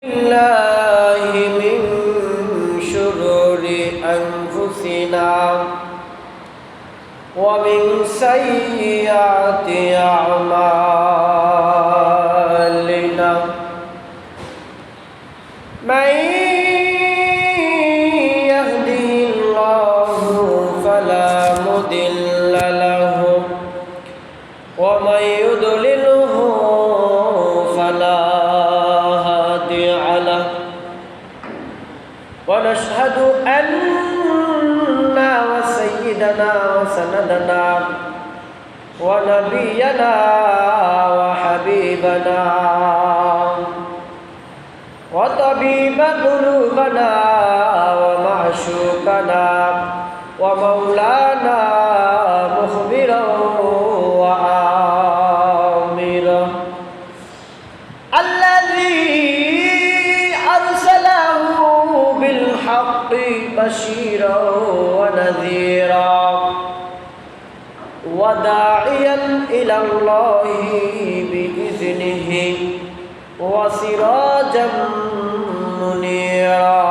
الله من شرور أنفسنا ومن سيئات أعمالنا من يهده الله فلا مضل له ومن يضلله فلا هادي له ونشهد أن سيدنا وسندنا ونبينا وحبيبنا وطبيب قلوبنا ومعشوقنا ومولانا مخبرا وآمرا الذي أرسله بالحق بشيرا ونذيرا وداعيا إلى الله بإذنه وسراجا منيرا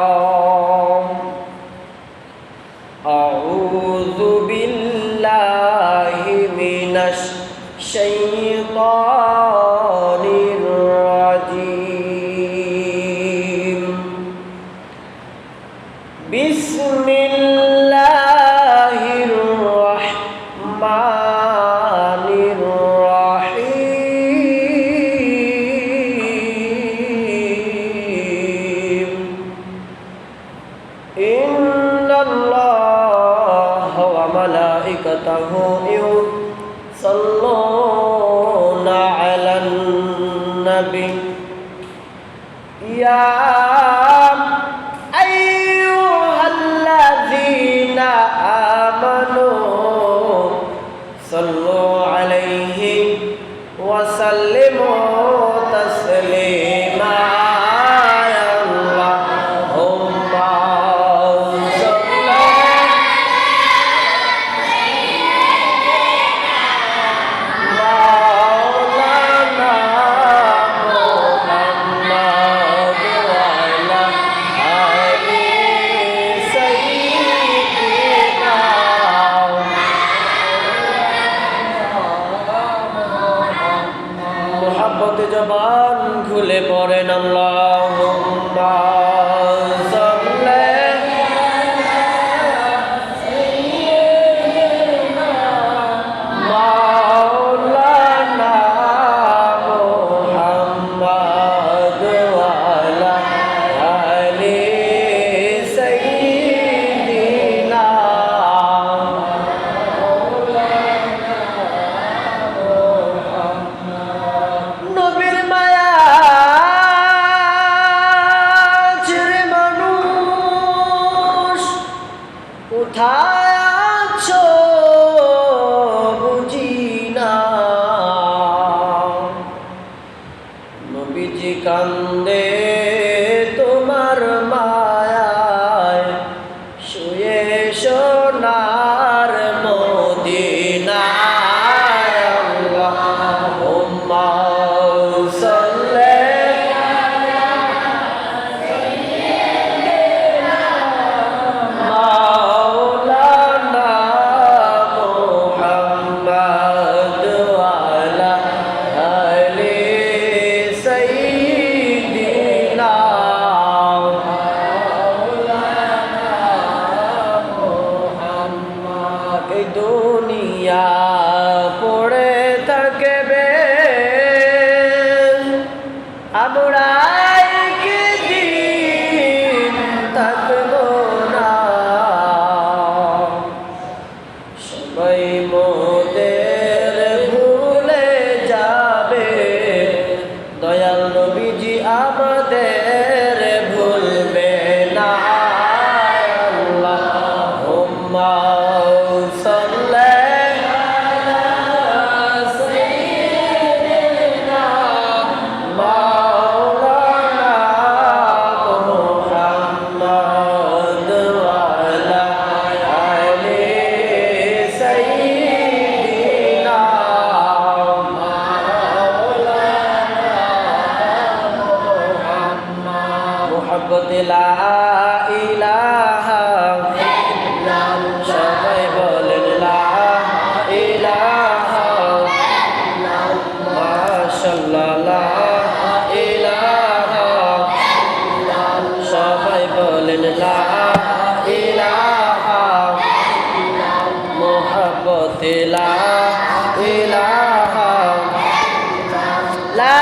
أعوذ بالله من الشيطان الرجيم بسم الله الرحمن الرحيم إن الله وملائكته يصلون على النبي يا صلوا عليه وسلموا تسليما يا اللهم صل مولانا محمد وعلى মোহাব্বতে লা ইলাহা ইল্লাল্লাহ সবাই বলেন লা ইলাহা মাশাআল্লাহ লা ইলাহা সবাই বলেন লা ইলাহা মোহাব্বতে লা ইলাহা লা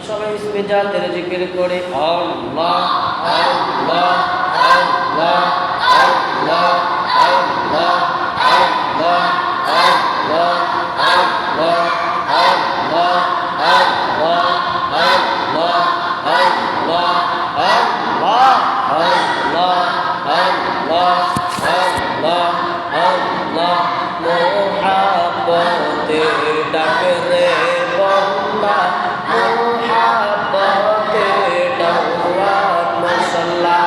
সবাই ইসমে জাতের জিকির করে আল্লাহ আল্লাহ আল্লাহ আল্লাহ আল্লাহ আল্লাহ আল্লাহ আল্লাহ আল্লাহ আল্লাহ আল্লাহ আল্লাহ আল্লাহ আল্লাহ আল্লাহ আল্লাহ আল্লাহ মোহাব্বতে ডাকে রে বন্দা মোহাব্বতে দাওয়াত মশলা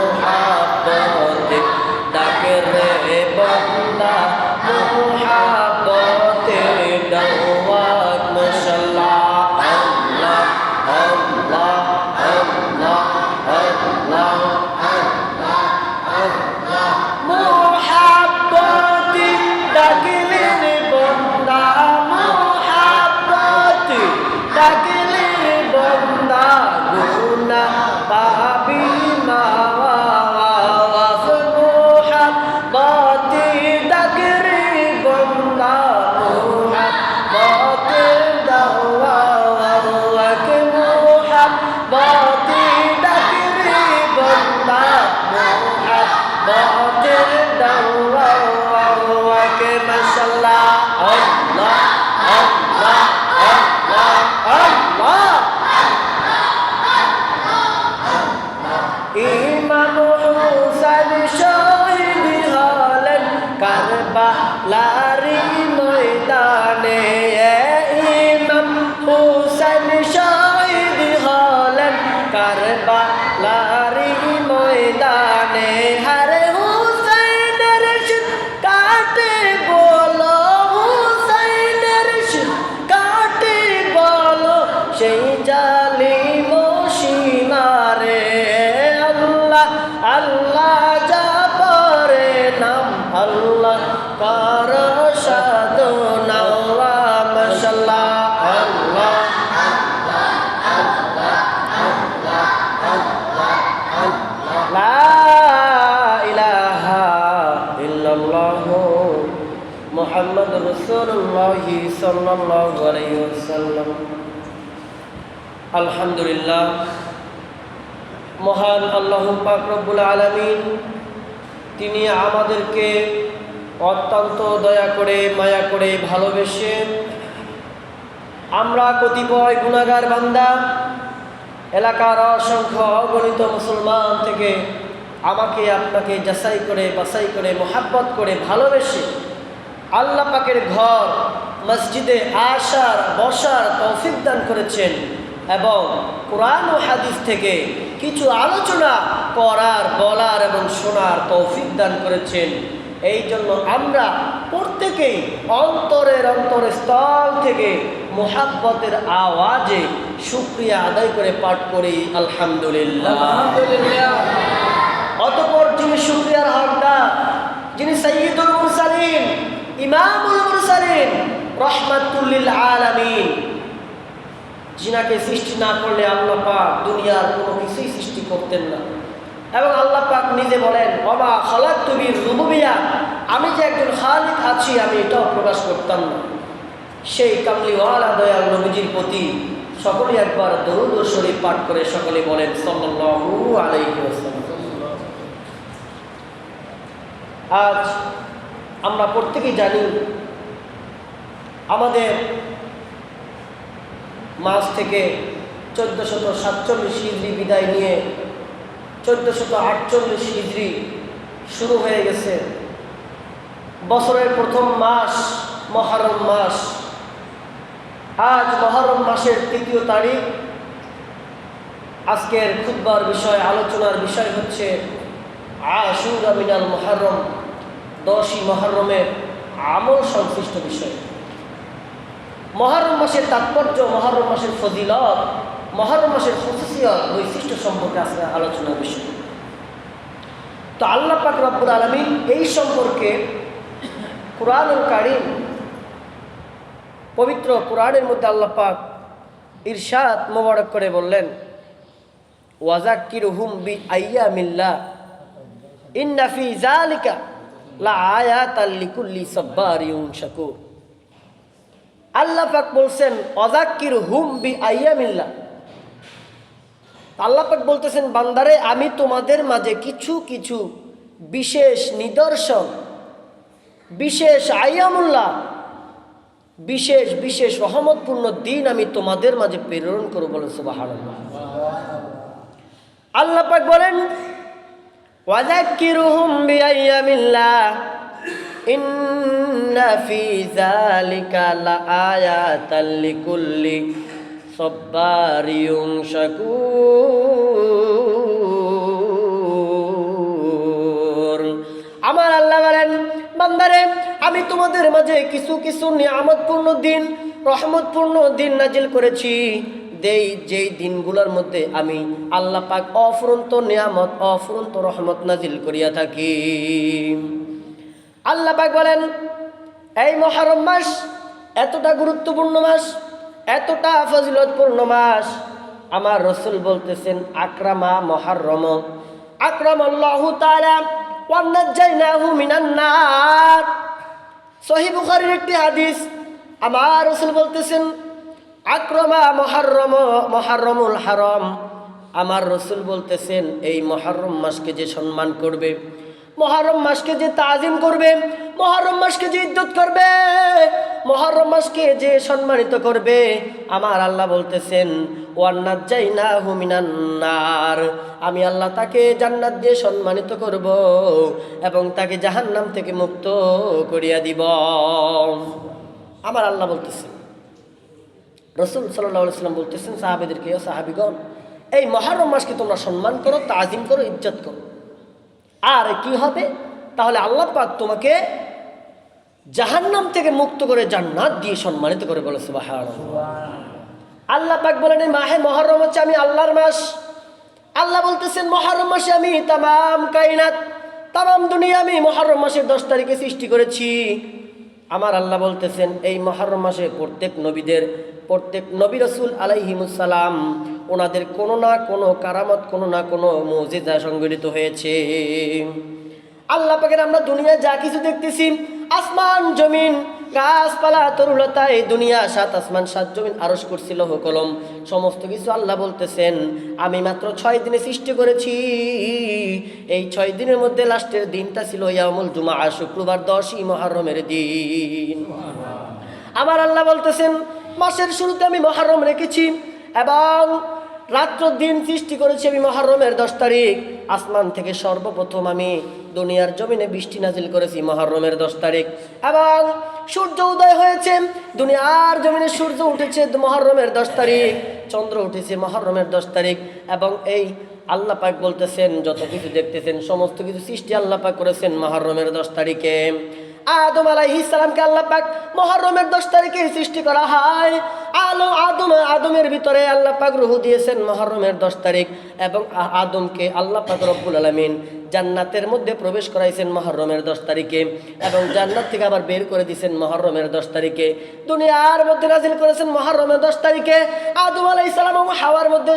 মোহাব্বতে ডাকে রে বন্দা মোহাব্বতে দাওয়াত মশলা আল্লাহ আল্লাহ আল্লাহ আল্লাহ আল্লাহ আল্লাহ মোহাব্বতে ডাকলে রে বন্দা মোহাব্বতে ডাকলে রে বন্দা গুনাহ পাবি মাওয়াফ মোহাব্বতে ডাকে রে বন্দা মোহাব্বতে দাওয়াত মোহাব্বতে ডাকে রে বন্দা মোহাব্বতে দাওয়াত মাশাআল্লাহ আল্লাহ আল্লাহ আল্লাহ আল্লাহ ইমাম হুসাইন শহীদ হলেন কারবালার ময়দানে ইমাম হুসাইন শহীদ হলেন কারবালার ময়দানে হরে হুসাইনের কাটে বলো হুসাইনের কাটে বলো সেই জালিম সীমারে আল্লাহ আল্লাহ জাবরে নাম আল্লাহ কর সাধনা মাশাআল্লাহ আল্লাহ লা ইলাহা ইল্লাল্লাহ মুহাম্মাদুর রাসূলুল্লাহ সাল্লাল্লাহু আলাইহি ওয়াসাল্লাম। আলহামদুলিল্লাহ, মহান আল্লাহ পাক রব্বুল আলামিন তিনি আমাদেরকে অত্যন্ত দয়া করে মায়া করে ভালোবেসে আমরা কতিপয় গুনাহগার বান্দা এলাকার অসংখ্য অগণিত মুসলমান থেকে আমাকে আপনাকে যাচাই করে বাছাই করে মোহাব্বত করে ভালোবেসে আল্লাহ পাকের ঘর মসজিদে আসার বসার তৌফিক দান করেছেন। এবং কোরআন ও হাদিস থেকে কিছু আলোচনা করার, বলার এবং শোনার তৌফিক দান করেছেন। এই জন্য আমরা প্রত্যেকেই অন্তরের স্থল থেকে মুহাব্বতের আওয়াজে শুকরিয়া আদায় করে পাঠ করি আলহামদুলিল্লাহ। অতঃপর যিনি শুকরিয়ার হকদার, যিনি সাইয়্যিদুল মুরসালিন, ইমামুল মুরসালিন, রাহমাতুল লিল আলামিন, যিনাকে সৃষ্টি না করলে আল্লাহ পাক দুনিয়ার কোনো কিছুই সৃষ্টি করতেন না। এবং আল্লাহ পাক নিজে বলেন, ওমা খালাকতু বির রুবুবিয়্যাহ, আমি যে একজন খালিক আছি আমি এটাও প্রকাশ করতাম না। সেই কামলিওয়ালা দয়াল নবীজির প্রতি সকলেই একবার দরুদ ও শরীফ পাঠ করে সকলে বলেন সাল্লাল্লাহু আলাইহি ওয়াসাল্লাম। আজ আমরা প্রত্যেকেই জানি আমাদের মাস থেকে 1447 হিজরি বিদায় নিয়ে 1448 হিজরি শুরু হয়ে গেছে। বছরের প্রথম মাস মহরম মাস। আজ মহরম মাসের 3য় তারিখ। আজকের খুতবার বিষয়, আলোচনার বিষয় হচ্ছে আশুরা মিনাল মুহররম, 10ই মুহররমের আমল সংশ্লিষ্ট বিষয়। মহরম মাসের তাৎপর্য, মহরম মাসের ফজিলত, মহরম মাসের খুসুসিয়ত, বৈশিষ্ট্য সম্পর্কে আজকে আলোচনার বিষয়। তো আল্লাহ পাক রব্বুল আলামিন এই সম্পর্কে কুরআনুল কারীম, পবিত্র কুরআনের মধ্যে আল্লাহ পাক ইরশাদ মোবারক করে বললেন, ওয়াযাক্কিরুহুম বিআইয়ামিল্লাহ ইন্না ফি যালিকা লাআয়াতাল লিকুল্লি সাব্বারিন শাকুর। আল্লাহ পাক বলছেন ওয়াযাক্কিরুহুম বিআইয়ামিল্লাহ। আল্লাহ পাক বলতেছেন, বান্দারে আমি তোমাদের মাঝে কিছু কিছু বিশেষ নিদর্শন, বিশেষ আইয়ামুল্লাহ, বিশেষ বিশেষ রহমতপূর্ণ দিন আমি তোমাদের মাঝে প্রেরণ করব। বলেন সুবহানাল্লাহ। আল্লাহ পাক বলেন ওয়াযাক্কিরুহুম বিআইয়ামিল্লাহ ইন্না ফি যালিকা লাআয়াতাল লিকুল্লি সাব্বারিন শাকুর। আমার আল্লাহ বলেন, বান্দারে আমি তোমাদের মাঝে কিছু কিছু নিয়ামতপূর্ণ দিন, রহমতপূর্ণ দিন নাজিল করেছি। যেই দিনগুলোর মধ্যে আমি আল্লাহ পাক অফুরন্ত নিয়ামত, অফুরন্ত রহমত নাজিল করিয়া থাকি। আল্লাহ পাক বলেন, এই মুহররম মাস এতটা গুরুত্বপূর্ণ মাস, এতটা ফজিলতপূর্ণ মাস। আমার রাসূল বলতেছেন আকরামা মুহররম আকরামাল্লাহু তাআলা ওয়া নাজ্জাইনাহু মিনান নার। সহিহ বুখারীর একটি হাদিস। আমার রাসূল বলতেছেন আকরামা মুহররমুল হারাম। আমার রাসূল বলতেছেন এই মুহররম মাসকে যে সম্মান করবে, মুহররম মাসকে যে তাজিম করবে, মুহররম মাসকে যে ইজ্জত করবে, মুহররম মাসকে যে সম্মানিত করবে, আমার আল্লাহ বলতেছেন ওয়া নাজ্জাইনাহু মিনান নার, আমি আল্লাহ তাকে জান্নাত দিয়ে সম্মানিত করব এবং তাকে জাহান্নাম থেকে মুক্ত করিয়া দিব। আমার আল্লাহ বলতেছেন। রাসূল সাল্লাল্লাহু আলাইহি ওয়াসাল্লাম বলতেছেন সাহাবীদেরকে, ও সাহাবীগণ, এই মুহররম মাসকে তোমরা সম্মান করো, তাজিম করো, ইজ্জত করো। আর কি হবে? তাহলে আল্লাহ পাক তোমাকে জাহান্নাম থেকে মুক্ত করে জান্নাত দিয়ে সম্মানিত করে। বলে সুবহানাল্লাহ। আল্লাহ পাক বলেন এই মাহে মুহররম হচ্ছে আমি আল্লাহর মাস। আল্লাহ বলতেছেন মুহররম মাসে আমি তামাম কায়নাত, তামাম দুনিয়া আমি মুহররম মাসের 10 তারিখে সৃষ্টি করেছি। আমার আল্লাহ বলতেছেন এই মুহররম মাসে প্রত্যেক নবী রাসূল আলাইহিমুস সালাম ওনাদের কোনো না কোনো কারামত, কোনো না কোনো মুজিজা সংঘটিত হয়েছে। আল্লাহ পাকের আমরা দুনিয়ায় যা কিছু দেখতেছি, আসমান জমিন, গাছপালা, তরুলতা, এই দুনিয়া, 7 আসমান 7 জমিন, আরশ কুরসি লৌহ কলম, সমস্ত কিছু আল্লাহ বলতেছেন আমি মাত্র 6 দিনে সৃষ্টি করেছি। এই 6 দিনের মধ্যে লাস্টের দিনটা ছিল ইয়াউমুল জুমআ, শুক্রবার 10ই মুহররমের দিন। আমার আল্লাহ বলতেছেন মাসের শুরুতে আমি মুহররম রেখেছি এবং রাত্র দিন সৃষ্টি করেছি আমি মুহররমের 10 তারিখ। আসমান থেকে সর্বপ্রথম আমি দুনিয়ার জমিনে বৃষ্টি নাজিল করেছি মুহররমের 10 তারিখ এবং সূর্য উদয় হয়েছে, দুনিয়ার জমিনে সূর্য উঠেছে মুহররমের 10 তারিখ। চন্দ্র উঠেছে মুহররমের 10 তারিখ। এবং এই আল্লাহ পাক বলতেছেন যত কিছু দেখতেছেন সমস্ত কিছু সৃষ্টি আল্লাহ পাক করেছেন মুহররমের 10 তারিখে। আদম আলাইহিস সালামকে আল্লাহ পাক মুহররমের 10 তারিখে সৃষ্টি করা হয়। আদমের ভিতরে আল্লাহ পাক রূহ দিয়েছেন মুহররমের 10 তারিখ। এবং আদমকে আল্লাহ পাক রব্বুল আলামিন জান্নাতের মধ্যে প্রবেশ করাইছেন মুহররমের 10 তারিখে এবং জান্নাত থেকে আবার বের করে দিয়েছেন মুহররমের 10 তারিখে। দুনিয়ার মধ্যে নাজিল করেছেন মুহররমের 10 তারিখে। আদম আলাইহিস সালাম এবং হাওয়ার মধ্যে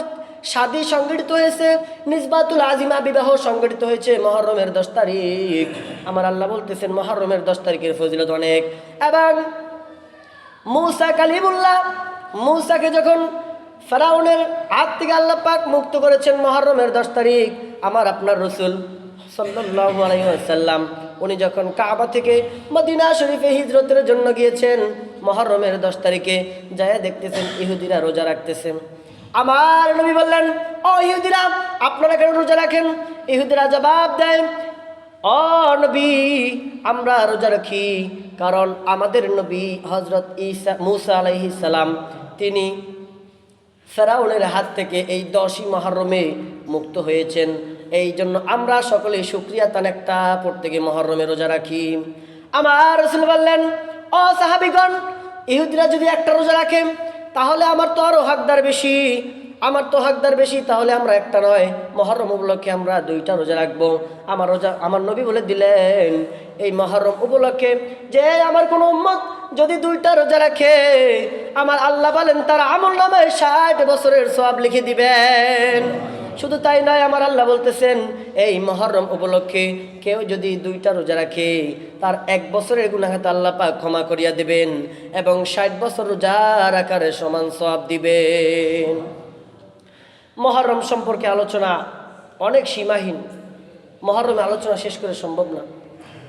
শাদী সংগঠিত হয়েছে, নিসবাতুল আজিমা বিবাহ সংগঠিত হয়েছে মুহররমের 10 তারিখ। আমার আল্লাহ বলতেছেন মুহররমের 10 তারিখের ফজিলত অনেক। এবং মূসা কালিমুল্লাহ, মূসাকে যখন ফেরাউনের হাত থেকে আল্লাহ পাক মুক্ত করেছেন মুহররমের 10 তারিখ, আমার আপনার রাসূল সাল্লাল্লাহু আলাইহি ওয়াসাল্লাম উনি যখন কাবা থেকে মদিনা শরীফে হিজরতের জন্য গিয়েছেন মুহররমের 10 তারিখে, যায় দেখতেছেন ইহুদিরা রোজা রাখতেছে। আমার নবী বললেন, ও ইহুদিরা আপনারা কেন রোজা রাখেন? ইহুদিরা জবাব দেয়, ও নবী আমরা রোজা রাখি কারণ আমাদের নবী হযরত মূসা আলাইহিস সালাম তিনি ফেরাউনের হাত থেকে এই 10ই মুহররমে মুক্ত হয়েছেন। এই জন্য আমরা সকলে শুকরিয়া তান একটা প্রত্যেকে মুহররমে রোজা রাখি। আমার রাসূল বললেন, ও সাহাবীগণ ইহুদিরা যদি একটা রোজা রাখে তাহলে আমার তো আরো হকদার বেশি, তাহলে আমরা একটা নয় মুহররম উপলক্ষে আমরা 2টা রোজা রাখবো। আমার নবী বলে দিলেন এই মুহররম উপলক্ষে যে আমার কোন উম্মত যদি 2টা রোজা রাখে আমার আল্লাহ বলেন তার আমলনামায় 60 বছরের সওয়াব লিখে দিবেন। শুধু তাই নয়, আমার আল্লাহ বলতেছেন এই মুহররম উপলক্ষে কেউ যদি 2টা রোজা রাখে তার 1 বছরের গুনাহ আল্লাহ পাক ক্ষমা করিয়া দিবেন এবং 60 বছর রোজা রাখার সমান সওয়াব দিবেন। মুহররম সম্পর্কে আলোচনা অনেক সীমাহীন, মুহররমে আলোচনা শেষ করে সম্ভব না।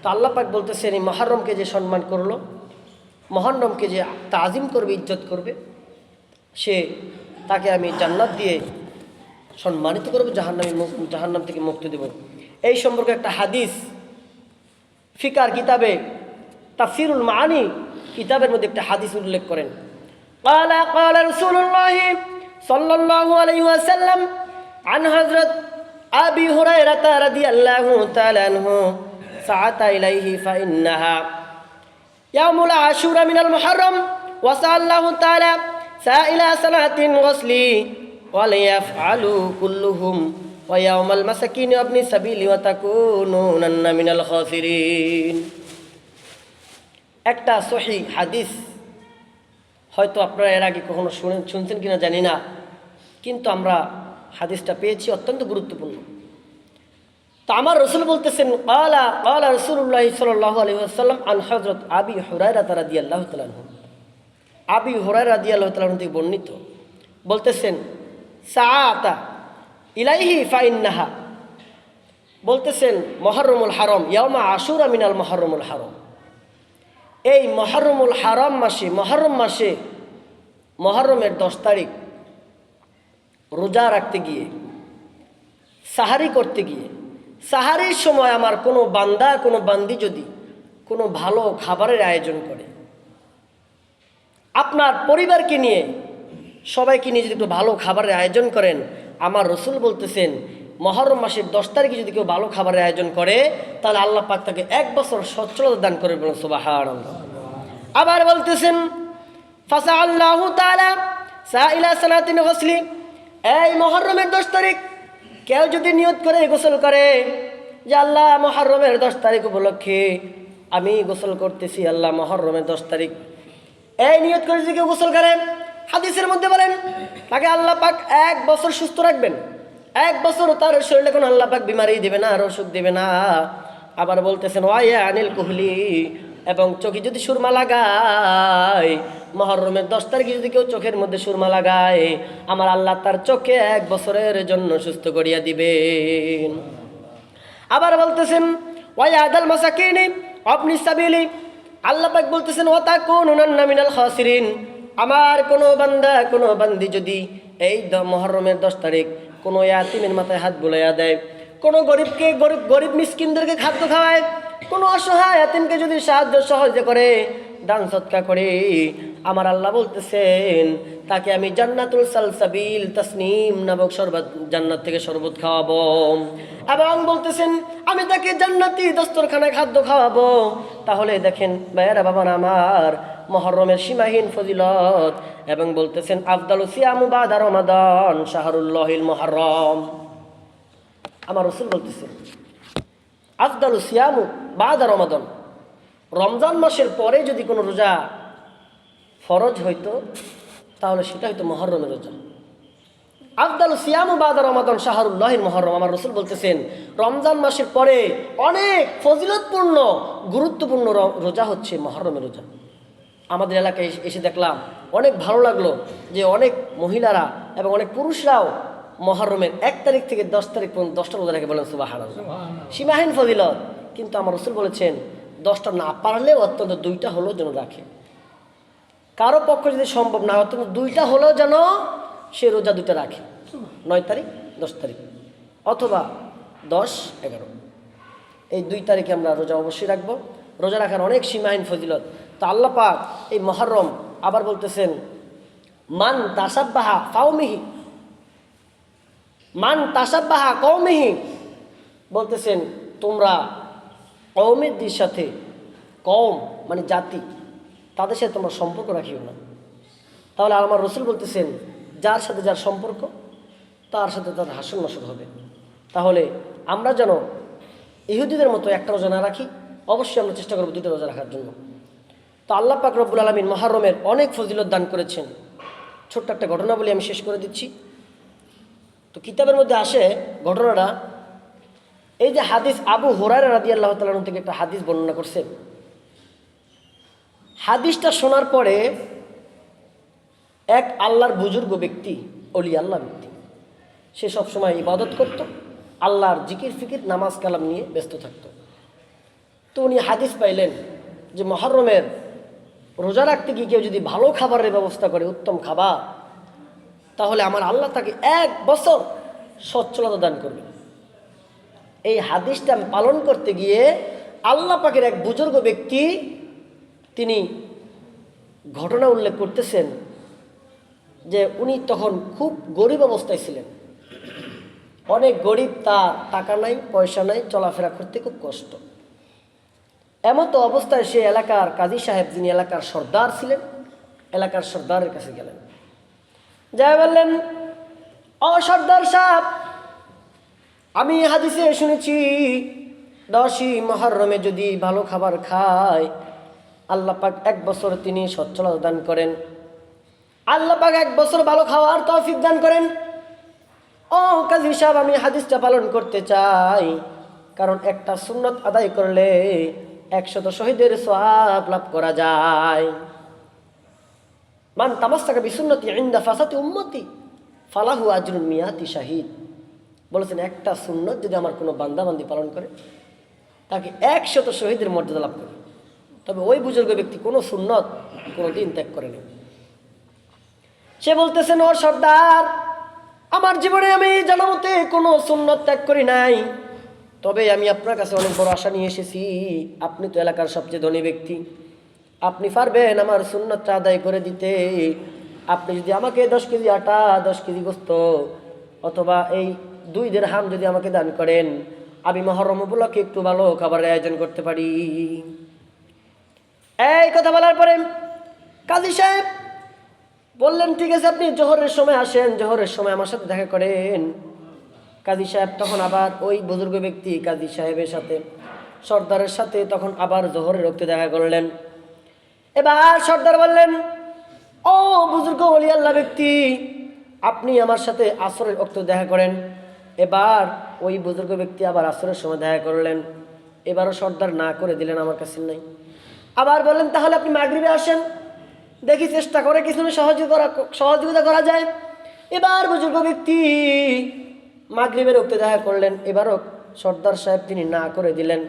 তো আল্লাহ পাক বলতেছেন এই মুহররমকে যে সম্মান করলো, মুহররমকে যে তাজিম করবে, ইজ্জত করবে, তাকে আমি জান্নাত দিয়ে সম্মানিত করবো, জাহান্নাম থেকে মুক্তি দেব। এই সম্পর্কে একটা হাদিস ফিকার কিতাবে তাফসীরুল মাআনি কিতাবের মধ্যে একটা হাদিস উল্লেখ করেন। قال رسول الله صلى الله عليه وسلم عن حضرت أبي هريرة رضي الله تعالى عنه سعت إليه فإنها يوم العاشوراء من المحرم وسأل الله تعالى سائل سنة غسلي وليفعلوا كلهم ويوم المساكين وابن السبيل وتكونون من الخاسرين। একটা সহিহ হাদিস, হয়তো আপনারা এর আগে কখনো শুনছেন কিনা জানি না, কিন্তু আমরা হাদিসটা পেয়েছি, অত্যন্ত গুরুত্বপূর্ণ। তো আমার রাসূল বলতেছেন ক্বালা রাসূলুল্লাহ সাল্লাল্লাহু আলাইহি ওয়াসাল্লাম আন হযরত আবি হুরায়রা রাদিয়াল্লাহু তাআলা আনহু, আবি হুরায়রা রাদিয়াল্লাহু তাআলা আনহু থেকে বর্ণিত, বলতেছেন সাআতা ইলাইহি ফাইন্নাহা, বলতেছেন মুহররমুল হারাম ইয়াউমা আশুরা মিনাল মুহররমুল হারাম। এই মুহররমুল হারাম মাসে, মুহররম মাসে মুহররমের 10 তারিখ রোজা রাখতে গিয়ে, সাহারি করতে গিয়ে, সাহারির সময় আমার কোনো বান্দা কোনো বান্দি যদি কোনো ভালো খাবারের আয়োজন করে, আপনার পরিবারকে নিয়ে সবাইকে নিয়ে যদি একটু ভালো খাবারের আয়োজন করেন, আমার রাসূল বলতেছেন মুহররম মাসের 10 তারিখে যদি কেউ ভালো খাবারের আয়োজন করে তাহলে আল্লাহ পাক তাকে 1 বছর সচ্ছলতা দান করবে, বলেন সুবহানাল্লাহ। আবার বলতেছেন ফাসাআল্লাহু তাআলা সাইলা সানাতিন গসলি, এই মুহররমের 10 তারিখ কেউ যদি নিয়ত করে গোসল করে যে আল্লাহ মুহররমের 10 তারিখ উপলক্ষে আমি গোসল করতেছি, আল্লাহ মুহররমের 10 তারিখ, এই নিয়ত করে যদি কেউ গোসল করে, হাদিসের মধ্যে বলেন তাকে আল্লাহ পাক 1 বছর সুস্থ রাখবেন, 1 বছর তার শরীরে কোনো আল্লাহ পাক বিমারি দেবে না, আর অসুখ দেবে না। আবার বলতেছেন ওয়াইয়া আনিল কুহলি, এবং চোখে যদি সুরমা লাগায়, মুহররমের 10 তারিখে যদি কেউ চোখের মধ্যে সুরমা লাগায়, আমার আল্লাহ তার চোখে 1 বছরের জন্য সুস্থ করিয়া দিবেন। আবার বলতেছেন ওয়াইয়াদাল মাসাকিনি আপনি সাবিলি, আল্লাহ পাক বলতেছেন ওয়াতাকুনুনা মিনাল খাসিরিন, আমার কোনো বান্দা কোনো বান্দি যদি এই মুহররমের 10 তারিখ কোনো ইয়াতিমের মাথায় হাত বুলাইয়া দেয়, কোনো গরিব মিসকিনদেরকে খাদ্য খাওয়ায়, কোনো অসহায় ইয়াতিমকে যদি সাহায্য সহযোগিতা করে, দান সৎকা করে, আমার আল্লাহ বলতেছেন তাকে আমি জান্নাতুল সালসাবিল তাসনিম নামক শরবত, জান্নাত থেকে শরবত খাওয়াবো, এবং বলতেছেন আমি তাকে জান্নাতি দস্তরখানায় খাদ্য খাওয়াবো। তাহলে দেখেন ভাইয়েরা বাবার আমার, মুহররমের সীমাহীন ফজিলত, এবং বলতেছেন আফদালু সিয়ামু বাদা রমাদান শাহরুল্লাহিল মুহররম। আমার রাসূল বলতেছেন আফদালু সিয়ামু বাদা রমাদান, রমজান মাসের পরে যদি কোনো রোজা ফরজ হইতো তাহলে সেটা হয়তো মুহররমের রোজা। আফদালু সিয়ামু বাদা রমাদান শাহরুল্লাহিল মুহররম। আমার রাসূল বলতেছেন রমজান মাসের পরে অনেক ফজিলতপূর্ণ গুরুত্বপূর্ণ রোজা হচ্ছে মুহররমের রোজা। আমাদের এলাকায় এসে দেখলাম, অনেক ভালো লাগলো যে অনেক মহিলারা এবং অনেক পুরুষরাও মুহররমের 1 তারিখ থেকে 10 তারিখ পর্যন্ত 10টা রোজা রেখে বলেন সুবহানাল্লাহ, সীমাহীন ফজিলত। কিন্তু আমার রাসূল বলেছেন 10টা না পারলেও অন্তত 2টা হলেও যেন রাখে। কারো পক্ষে যদি সম্ভব না হয় অন্তত 2টা হলেও যেন সে রোজা 2টা রাখে, 9 তারিখ 10 তারিখ অথবা 10, 11। এই 2 তারিখে আমরা রোজা অবশ্যই রাখবো। রোজা রাখার অনেক সীমাহীন ফজিলত। তো আল্লাহ পাক এই মুহররম আবার বলতেছেন মান তাসাব্বাহা কাওমিহি, মান তাসাব্বাহা কওমিহি, বলতেছেন তোমরা কওমের সাথে, কওম মানে জাতি, তাদের সাথে তোমরা সম্পর্ক রাখিও না। তাহলে আমার রাসূল বলতেছেন যার সাথে যার সম্পর্ক তার সাথে তার হাসন নাসর হবে। তাহলে আমরা যেন ইহুদিদের মতো একটা রোজা না রাখি, অবশ্যই আমরা চেষ্টা করবো 2টা রোজা রাখার জন্য। তো আল্লাহ পাক রব্বুল আলামিন মুহররমের অনেক ফজিলত দান করেছেন। ছোট্ট একটা ঘটনা বলে আমি শেষ করে দিচ্ছি। তো কিতাবের মধ্যে আসে ঘটনাটা, এই যে হাদিস আবু হুরায়রা রাদিয়াল্লাহু তাআলা থেকে একটা হাদিস বর্ণনা করছে। হাদিসটা শোনার পরে এক আল্লাহর বুজুর্গ ব্যক্তি, অলি আল্লাহ ব্যক্তি, সে সবসময় ইবাদত করত, আল্লাহর জিকির ফিকির নামাজ কালাম নিয়ে ব্যস্ত থাকত। তো উনি হাদিস পাইলেন যে মুহররমের রোজা রাখতে গিয়ে কেউ যদি ভালো খাবারের ব্যবস্থা করে, উত্তম খাবার, তাহলে আমার আল্লাহ তাকে 1 বছর সচ্ছলতা দান করবে। এই হাদিসটা পালন করতে গিয়ে আল্লাহ পাকের এক বুজুর্গ ব্যক্তি তিনি ঘটনা উল্লেখ করতেছেন যে উনি তখন খুব গরিব অবস্থায় ছিলেন, অনেক গরিব, তার টাকা নাই, পয়সা নাই, চলাফেরা করতে খুব কষ্ট। এমতো অবস্থায় সে এলাকার কাজী সাহেব, যিনি এলাকার সর্দার ছিলেন, এলাকার সর্দারের কাছে গেলেন, যাই বললেন ও সর্দার সাহেব, আমি হাদিসে শুনেছি 10ই মুহররমে যদি ভালো খাবার খায় আল্লাহ পাক 1 বছর তিনি সচ্ছলতা দান করেন, আল্লাহ পাক 1 বছর ভালো খাওয়ার তৌফিক দান করেন। ও কাজী সাহেব, আমি হাদিসটা পালন করতে চাই, কারণ একটা সুন্নত আদায় করলে 100 শহীদের সওয়াব লাভ করা যায়। মান তামাসসাকা বিসুন্নতি ইনদা ফাসাতি উম্মতি ফালাহু আজরুন মিয়াতি শাহিদ। বলেছেন একটা সুন্নত যদি আমার কোনো বান্দাবান্দি পালন করে তাকে 100 শহীদের মর্যাদা লাভ করে। তবে ওই বুজুর্গ ব্যক্তি কোনো সুন্নত কোনো দিন ত্যাগ করেনি। সে বলতেছেন ও সর্দার, আমার জীবনে আমি জানামতে কোনো সুন্নত ত্যাগ করি নাই, তবে আমি আপনার কাছে অনেক বড় আশা নিয়ে এসেছি। আপনি তো এলাকার সবচেয়ে ধনী ব্যক্তি, আপনি পারবেন আমার সুন্নতটা আদায় করে দিতে। আপনি যদি আমাকে 10 কেজি আটা, 10 কেজি গোস্ত অথবা এই 2 দিরহাম যদি আমাকে দান করেন, আমি মুহররম উপলক্ষে একটু ভালো খাবারের আয়োজন করতে পারি। এই কথা বলার পরে কাজী সাহেব বললেন ঠিক আছে, আপনি জোহরের সময় আসেন, জোহরের সময় আমার সাথে দেখা করেন। কাজী সাহেব তখন আবার ওই বুজুর্গ ব্যক্তি কাজী সাহেবের সাথে, সর্দারের সাথে তখন আবার জোহরের রক্তে দেখা করলেন। এবার সর্দার বললেন ও বুজুর্গ ওলি আল্লাহ ব্যক্তি, আপনি আমার সাথে আসরের রক্তে দেখা করেন। এবার ওই বুজুর্গ ব্যক্তি আবার আসরের সময় দেখা করলেন। এবারও সর্দার না করে দিলেন, আমার কাছে নাই। আবার বললেন তাহলে আপনি মাগরিবে আসেন, দেখি চেষ্টা করে কিছু সহযোগিতা করা যায়। এবার বুজুর্গ ব্যক্তি মাগরিবের রক্তে দেখা করলেন। এবারও সর্দার সাহেব তিনি না করে দিলেন,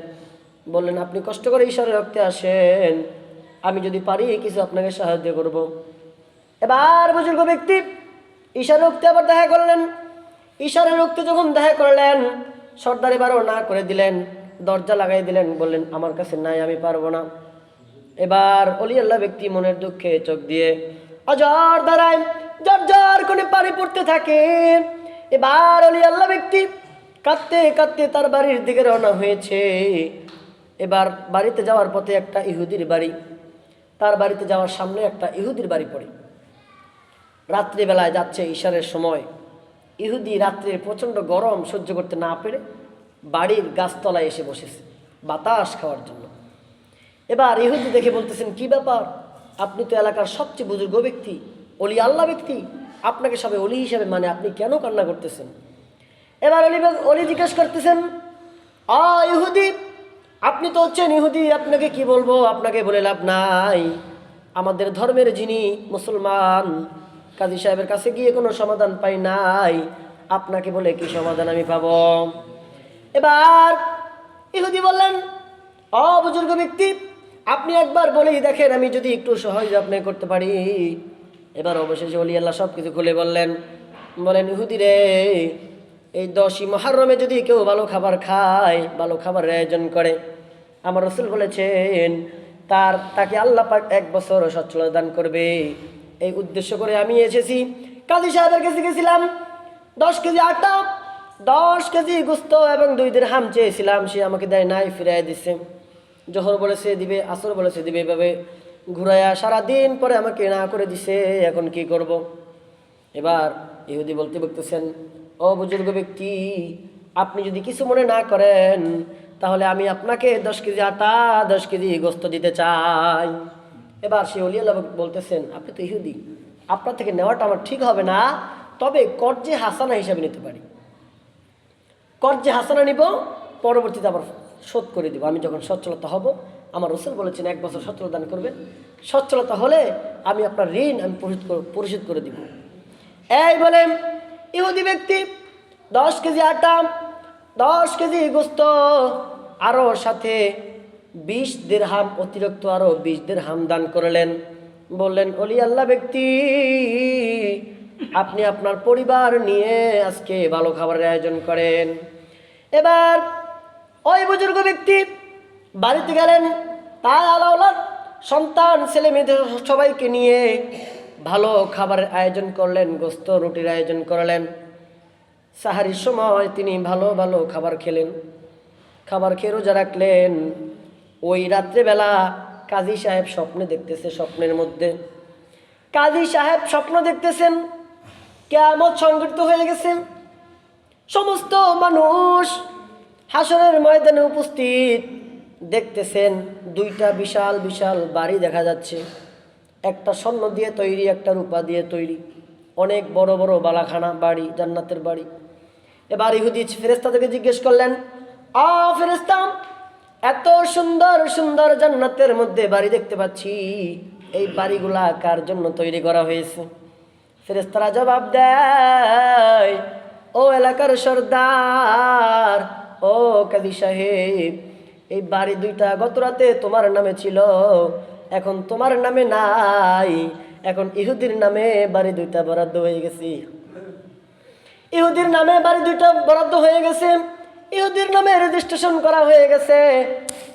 বললেন আপনি কষ্ট করে ঈশ্বরের রক্তে আসেন, আমি যদি পারি কিছু আপনাকে সাহায্য করব। এবার বুজুর্গ ব্যক্তি ঈশার রক্তে আবার দেখা করলেন। ঈশারের রক্তে যখন দেখা করলেন, সর্দার এবারও না করে দিলেন, দরজা লাগাই দিলেন, বললেন আমার কাছে নাই, আমি পারবো না। এবার অলি আল্লাহ ব্যক্তি মনের দুঃখে চোখ দিয়ে অঝর ধারায় ঝরঝর করে পানি পড়তে থাকে। এবার অলি আল্লাহ ব্যক্তি কাঁদতে কাঁদতে তার বাড়ির দিকে রওনা হয়েছে। এবার বাড়িতে যাওয়ার পথে একটা ইহুদির বাড়ি, তার বাড়িতে যাওয়ার সামনে একটা ইহুদির বাড়ি পড়ে। রাত্রিবেলায় যাচ্ছে ইশারের সময়। ইহুদি রাত্রির প্রচণ্ড গরম সহ্য করতে না পেরে বাড়ির গাছতলায় এসে বসেছে বাতাস খাওয়ার জন্য। এবার ইহুদি দেখে বলতেছেন, কি ব্যাপার, আপনি তো এলাকার সবচেয়ে বুজুর্গ ব্যক্তি, অলি আল্লাহ ব্যক্তি, আপনাকে সবাই অলি হিসাবে মানে, আপনি কেন কান্না করতেছেন? এবার অলি জিজ্ঞেস করতেছেন, ইহুদি, আপনি তো হচ্ছেন ইহুদি, আপনাকে কি বলবো, আপনাকে বলে লাভ নাই। আমাদের ধর্মের যিনি মুসলমান কাজী সাহেবের কাছে গিয়ে কোনো সমাধান পাই নাই, আপনাকে বলে কি সমাধান আমি পাব? এবার ইহুদি বললেন, বুজুর্গ ব্যক্তি, আপনি একবার বলেই দেখেন, আমি যদি একটু সহজ আপনি করতে পারি। এবার অবশেষে অলি আল্লাহ সব কিছু খুলে বললেন। বলেন, ইহুদি রে, এই 10ই মুহররমে যদি কেউ ভালো খাবার খায়, ভালো খাবারের আয়োজন করে, আমার রাসূল বলেছেন তাকে আল্লাহ পাক 1 বছর সচ্ছলতা দান করবে। এই উদ্দেশ্য করে আমি এসেছি। কাজী সাহেবের কাছে গেছিলাম, 10 কেজি আটা, 10 কেজি গোস্ত এবং 2 দিরহাম চেয়েছিলাম, সে আমাকে দেয় নাই, ফিরাই দিচ্ছে। জোহর বলেছে দিবে, আসর বলেছে দিবে, এভাবে ঘুরাইয়া সারাদিন পরে আমাকে না করে দিছে, এখন কি করব? এবার ইহুদি বলতেছেন, বুজুর্গ ব্যক্তি, আপনি যদি কিছু মনে না করেন, তাহলে আমি আপনাকে 10 কেজি আটা, 10 কেজি গোস্ত দিতে চাই। এবার সে অলি আল্লাহ বলতেছেন, আপনি তো ইহুদি, আপনার থেকে নেওয়াটা আমার ঠিক হবে না, তবে কর্জে হাসানা হিসাবে নিতে পারি। কর্জে হাসানা নিব, পরবর্তীতে আবার শোধ করে দিব আমি যখন সচ্ছলতা হব। আমার রাসূল বলেছেন 1 বছর সচ্ছলতা দান করবেন, সচ্ছলতা হলে আমি আপনার ঋণ আমি পরিশোধ করে দিব। এই বলে ইহুদি ব্যক্তি 10 কেজি আটা, 10 কেজি গোস্ত, আরও সাথে 20 দিরহাম অতিরিক্ত আরও 20 দিরহাম দান করলেন। বললেন, অলি আল্লাহ ব্যক্তি, আপনি আপনার পরিবার নিয়ে আজকে ভালো খাবারের আয়োজন করেন। এবার ওই বুজুর্গ ব্যক্তি বাড়িতে গেলেন, তার আলাওলাদ সন্তান ছেলে মেয়েদের সবাইকে নিয়ে ভালো খাবারের আয়োজন করলেন, গোস্ত রুটির আয়োজন করলেন। সাহারির সময় তিনি ভালো ভালো খাবার খেলেন, খাবার খেয়ে রোজা রাখলেন। ওই রাত্রেবেলা কাজী সাহেব স্বপ্নে দেখতেছে, স্বপ্নের মধ্যে কাজী সাহেব স্বপ্ন দেখতেছেন কিয়ামত সংঘটিত হয়ে গেছে, সমস্ত মানুষ হাসরের ময়দানে উপস্থিত। দেখতেছেন 2টা বিশাল বিশাল বাড়ি দেখা যাচ্ছে, একটা স্বর্ণ দিয়ে তৈরি, একটা রূপা দিয়ে তৈরি, অনেক বড় বড় বালাখানা বাড়ি, জান্নাতের বাড়ি। এবার ইহুদি ফেরেশতাদেরকে জিজ্ঞেস করলেন, ফেরেশতা, এত সুন্দর সুন্দর জান্নাতের মধ্যে বাড়ি দেখতে পাচ্ছি, এই বাড়িগুলা কার জন্য তৈরি করা হয়েছে? ফেরেশতারা জবাব দেয়, ও এলাকার সর্দার, ও কাজী সাহেব, এই বাড়ি 2টা গত রাতে তোমার নামে ছিল, এখন তোমার নামে নাই, এখন ইহুদির নামে বাড়ি 2টা বরাদ্দ হয়ে গেছে। ইহুদির নামে বাড়ি 2টা বরাদ্দ হয়ে গেছে, ইহুদির নামে রেজিস্ট্রেশন করা হয়ে গেছে।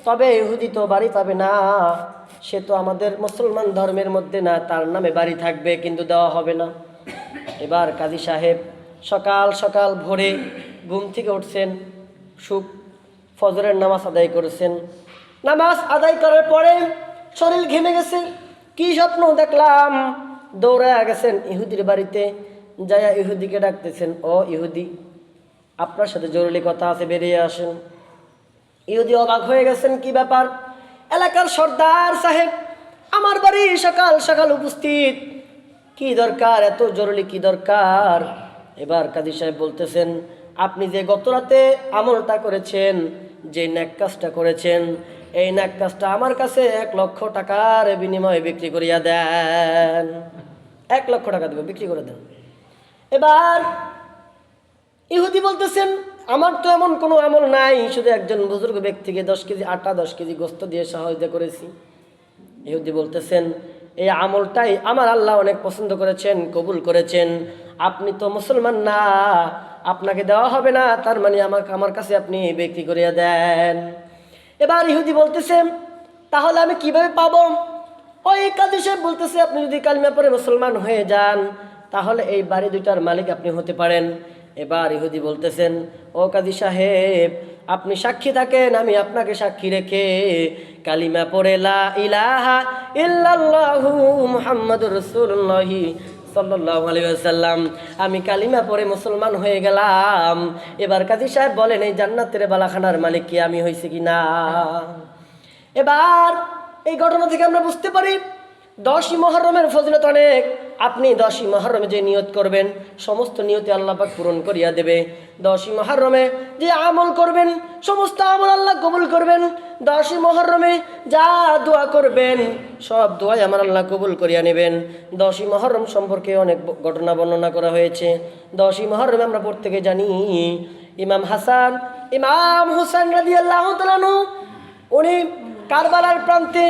তবে ইহুদি তো বাড়ি পাবে না, সে তো আমাদের মুসলমান ধর্মের মধ্যে না, তার নামে বাড়ি থাকবে কিন্তু দেওয়া হবে না। এবার কাজী সাহেব সকাল সকাল ভোরে ঘুম থেকে উঠছেন, ফজরের নামাজ আদায় করেছেন। নামাজ আদায় করার পরে শরীর ঘেমে গেছে, কি স্বপ্ন দেখলাম, দৌড়ে গেছেন ইহুদির বাড়িতে, যায়া ইহুদিকে ডাকতেছেন, ও ইহুদি, আপনার সাথে জরুরি কথা আছে, বেরিয়ে আসেন। ইহুদি অবাক হয়ে গেছেন, কি ব্যাপার? এলাকার সর্দার সাহেব আমার বাড়ি সকাল সকাল উপস্থিত, কি দরকার, এত জরুরি কি দরকার? এবার কাজী সাহেব বলতেছেন, আপনি যে গত রাতে আমলটা করেছেন, যে ন্যাক কাজটা করেছেন, এই ন্যাক কাজটা আমার কাছে 1 লক্ষ টাকার বিনিময়ে বিক্রি করিয়া দেন। 1 লক্ষ টাকা দেবে, বিক্রি করে দেন। এবার ইহুদি বলতেছেন, আমার তো এমন কোনো আমল নাই, শুধু একজন বুজুর্গ ব্যক্তিকে 10 কেজি আটা, 10 কেজি গোস্ত দিয়ে সহযোগিতা করেছি। ইহুদি বলতেছেন, এই আমলটাই আমার আল্লাহ অনেক পছন্দ করেছেন, কবুল করেছেন, আপনি তো মুসলমান না, আপনাকে দেওয়া হবে না, তার মানে আমার কাছে আপনি বিক্রি করিয়া দেন। এবার ইহুদি বলতেছেন, তাহলে আমি কিভাবে পাবো? ওই কাজী সাহেব বলতেছে, আপনি যদি কালিমা পড়ে মুসলমান হয়ে যান তাহলে এই বাড়ি দুইটার মালিক আপনি হতে পারেন। এবার ইহুদি বলতেছেন, ও কাজী সাহেব, আপনি সাক্ষী থাকেন, আমি আপনাকে সাক্ষী রেখে কালিমা পড়ে লা ইলাহা ইল্লাল্লাহু মুহাম্মাদুর রাসূলুল্লাহ সাল্লাল্লাহু আলাইহি ওয়াসাল্লাম, আমি কালিমা পড়ে মুসলমান হয়ে গেলাম। এবার কাজী সাহেব বলেন, এই জান্নাতের বালাখানার মালিক কি আমি হইছি কি না? এবার এই ঘটনা থেকে আমরা বুঝতে পারি 10ই মুহররমের ফজিলত অনেক। আপনি 10ই মুহররমে যে নিয়ত করবেন সমস্ত নিয়তে আল্লাহ পাক পূরণ করিয়া দেবে। 10ই মুহররমে যে আমল করবেন সমস্ত আমল আল্লাহ কবুল করবেন। 10ই মুহররমে যা দোয়া করবেন সব দোয়াই আমার আল্লাহ কবুল করিয়া নেবেন। 10ই মুহররম সম্পর্কে অনেক ঘটনা বর্ণনা করা হয়েছে। 10ই মুহররমে আমরা প্রত্যেকে জানি ইমাম হাসান, ইমাম হুসাইন রাদিয়াল্লাহু তাআলা আনহু উনি কারবালার প্রান্তে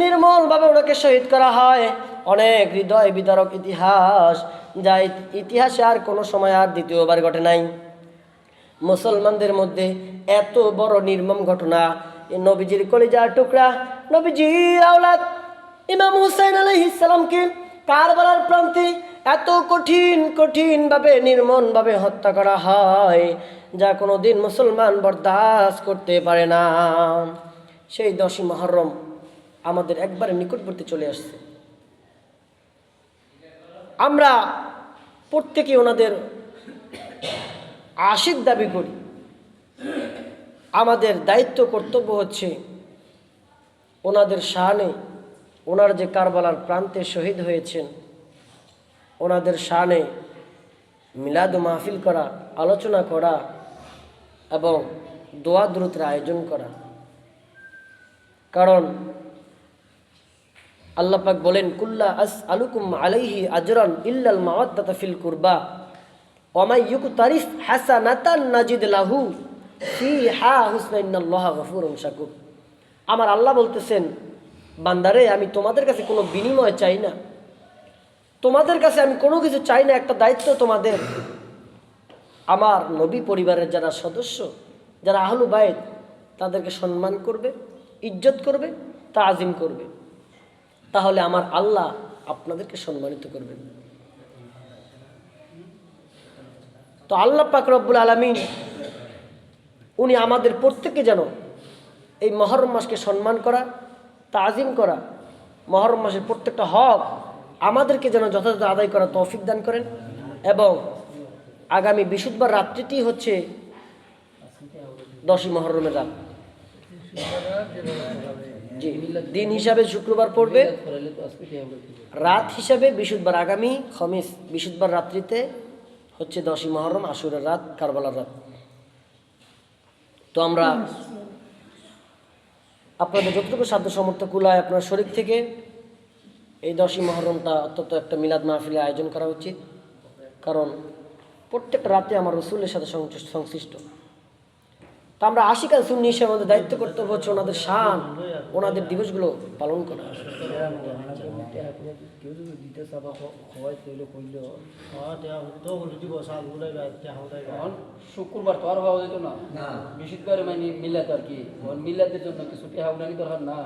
নির্মলভাবে ওনাকে শহীদ করা হয়। অনেক হৃদয় বিদারক ইতিহাস, যা ইতিহাসে আর কোনো সময় আর দ্বিতীয়বার ঘটে নাই। মুসলমানদের মধ্যে এত বড় নির্মম ঘটনা, এই নবীজির কলিজার টুকরা, নবীজির আওলাদ ইমাম হুসাইন আলাইহিস সালামকে কারবালার প্রান্তে এত কঠিনভাবে নির্মমভাবে হত্যা করা হয় যা কোনো দিন মুসলমান বরদাস্ত করতে পারে না। সেই 10ই মুহররম আমাদের একবারে নিকটবর্তী চলে আসছে। আমরা প্রত্যেকে ওনাদের আশিক দাবি করি। আমাদের দায়িত্ব কর্তব্য হচ্ছে ওনাদের শানে, ওনার যে কারবালার প্রান্তে শহীদ হয়েছেন ওনাদের শানে মিলাদ ও মাহফিল করা, আলোচনা করা এবং দোয়া দুরুদের আয়োজন করা। কারণ আল্লাহ পাক বলেন, কুল্লা আসআলুকুম আলাইহি আজরান ইল্লাল মাওয়াদ্দাতা ফিল কুরবা ওয়া মাই ইউকতারিফ হাসানাতান নাজিদ লাহু ফিহা হুসনা ইন্নাল্লাহা গফুরুন শাকুর। আমার আল্লাহ বলতেছেন, বান্দারে আমি তোমাদের কাছে কোনো বিনিময় চাই না, তোমাদের কাছে আমি কোনো কিছু চাই না। একটা দায়িত্ব তোমাদের, আমার নবী পরিবারের যারা সদস্য, যারা আহলু বাইত, তাদেরকে সম্মান করবে, ইজ্জত করবে, তাজিম করবে, তাহলে আমার আল্লাহ আপনাদেরকে সম্মানিত করবেন। তো আল্লাহ পাক রব্বুল আলামিন উনি আমাদের প্রত্যেককে যেন এই মুহররম মাসকে সম্মান করা, তাজিম করা, মুহররম মাসের প্রত্যেকটা হক আমাদেরকে যেন যথাযথ আদায় করা তৌফিক দান করেন। এবং আগামী বৃহস্পতিবার রাত্রিটি হচ্ছে 10ই মুহররমের রাত। জি, দিন হিসাবে শুক্রবার পড়বে, রাত হিসাবে বৃহস্পতিবার, আগামী খমিস বৃহস্পতিবার রাত্রিতে হচ্ছে 10ই মুহররম, আশুরের রাত, কারবালার রাত। তো আমরা আপনাদের যতটুকু সাধ্য সমর্থ কুলায় আপনার শরীর থেকে এই 10ই মুহররমটা অত্যন্ত একটা মিলাদ মাহফিলের আয়োজন করা উচিত। কারণ প্রত্যেকটা রাতে আমার রসুলের সাথে সংশ্লিষ্ট। তো আমরা আশিক আর সুন্নি হিসেবে আমাদের দায়িত্ব কর্তব্য হচ্ছে ওনাদের শান, ওনাদের দিবসগুলো পালন করা। শুক্রবার তো আর হওয়া যেত না, বৃহস্পতিবার মানে মিলাদ আর কি, মিলাদের জন্য কিছু টেহা উঠানি দরকার না।